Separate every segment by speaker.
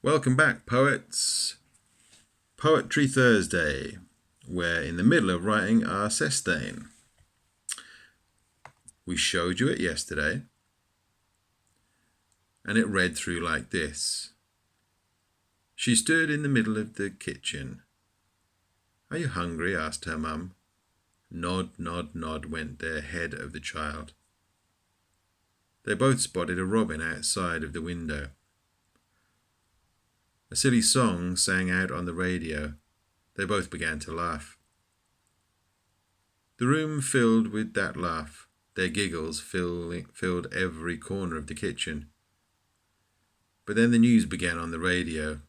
Speaker 1: Welcome back, poets. Poetry Thursday. We're in the middle of writing our sestain. We showed you it yesterday, and it read through like this. She stood in the middle of the kitchen. Are you hungry? Asked her mum. Nod, nod, nod went the head of the child. They both spotted a robin outside of the window. A silly song sang out on the radio. They both began to laugh. The room filled with that laugh. Their giggles filled every corner of the kitchen. But then the news began on the radio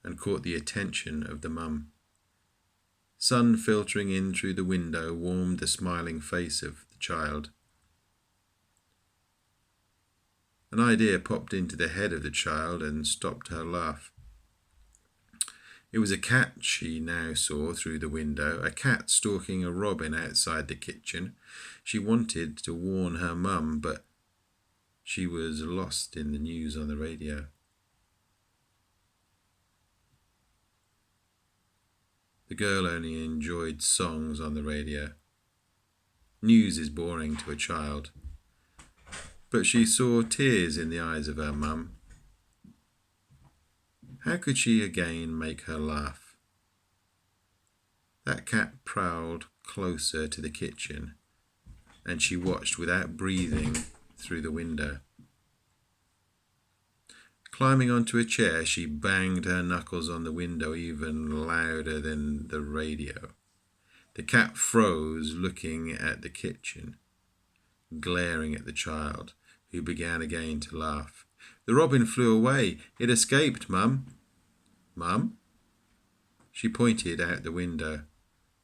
Speaker 1: and caught the attention of the mum. Sun filtering in through the window warmed the smiling face of the child. An idea popped into the head of the child and stopped her laugh. It was a cat she now saw through the window, a cat stalking a robin outside the kitchen. She wanted to warn her mum, but she was lost in the news on the radio. The girl only enjoyed songs on the radio. News is boring to a child. But she saw tears in the eyes of her mum. How could she again make her laugh? That cat prowled closer to the kitchen, and she watched without breathing through the window. Climbing onto a chair, she banged her knuckles on the window even louder than the radio. The cat froze, looking at the kitchen, glaring at the child, who began again to laugh. The robin flew away. It escaped, Mum. Mum? She pointed out the window,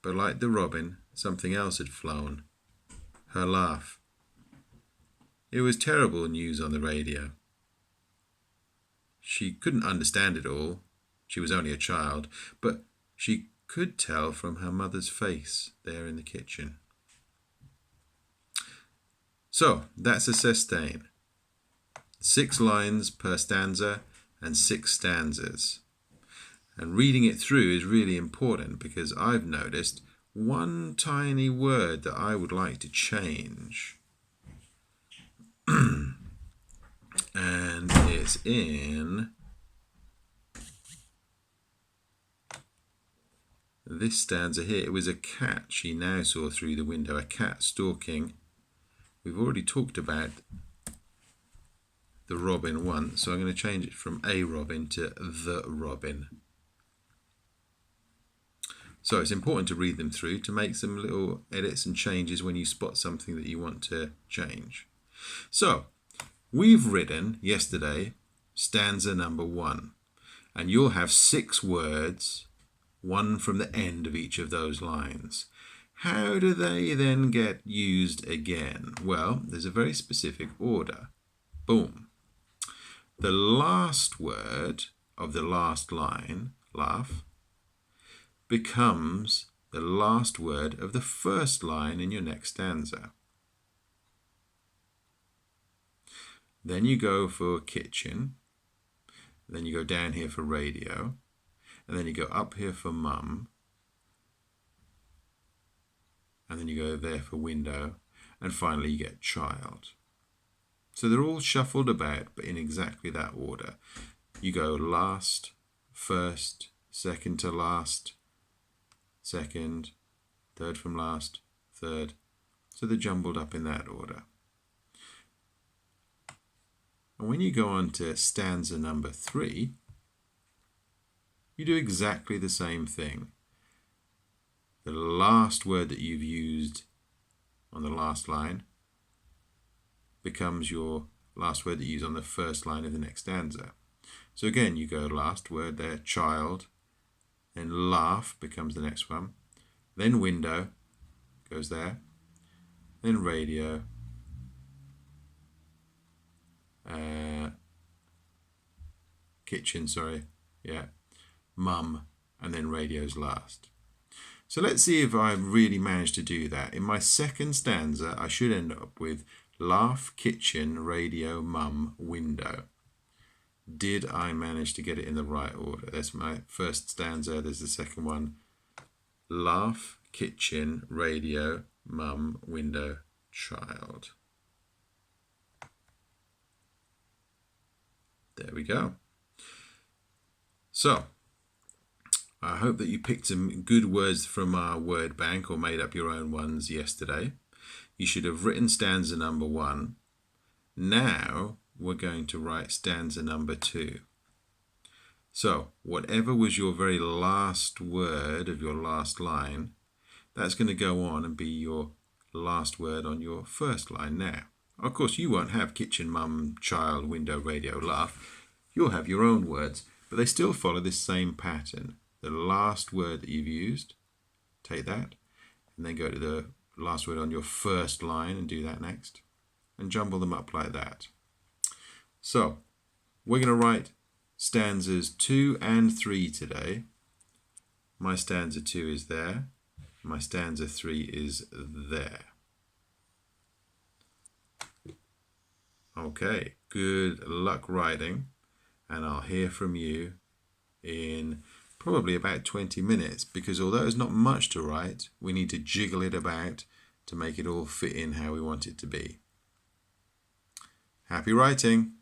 Speaker 1: but like the robin, something else had flown. Her laugh. It was terrible news on the radio. She couldn't understand it all. She was only a child, but she could tell from her mother's face there in the kitchen. So, that's a sestain. 6 lines per stanza and 6 stanzas. And reading it through is really important because I've noticed one tiny word that I would like to change. And it's in this stanza here. It was a cat she now saw through the window, a cat stalking. We've already talked about the robin once, so I'm going to change it from a robin to the robin. So it's important to read them through to make some little edits and changes when you spot something that you want to change. So we've written yesterday stanza number 1, and you'll have 6 words, 1 from the end of each of those lines. How do they then get used again? Well, there's a very specific order. Boom. The last word of the last line, laugh, becomes the last word of the first line in your next stanza. Then you go for kitchen, then you go down here for radio, and then you go up here for mum, and then you go there for window, and finally you get child. So they're all shuffled about, but in exactly that order. You go last, first, second to last, second, third from last, third. So they're jumbled up in that order. And when you go on to stanza number 3, you do exactly the same thing. The last word that you've used on the last line becomes your last word that you use on the first line of the next stanza. So again, you go last word there, child, then laugh becomes the next one, then window goes there, then radio, kitchen, mum, and then radio's last. So let's see if I really managed to do that. In my second stanza, I should end up with laugh, kitchen, radio, mum, window. Did I manage to get it in the right order? That's my first stanza. There's the second one. Laugh, kitchen, radio, mum, window, child. There we go. So, I hope that you picked some good words from our word bank or made up your own ones yesterday. You should have written stanza number 1. Now we're going to write stanza number 2. So, whatever was your very last word of your last line, that's going to go on and be your last word on your first line now. Of course, you won't have kitchen, mum, child, window, radio, laugh. You'll have your own words, but they still follow this same pattern. The last word that you've used, take that, and then go to the last word on your first line and do that next, and jumble them up like that. So, we're going to write stanzas 2 and 3 today. My stanza 2 is there. My stanza 3 is there. Okay, good luck writing, and I'll hear from you in probably about 20 minutes, because although there's not much to write, we need to jiggle it about to make it all fit in how we want it to be. Happy writing!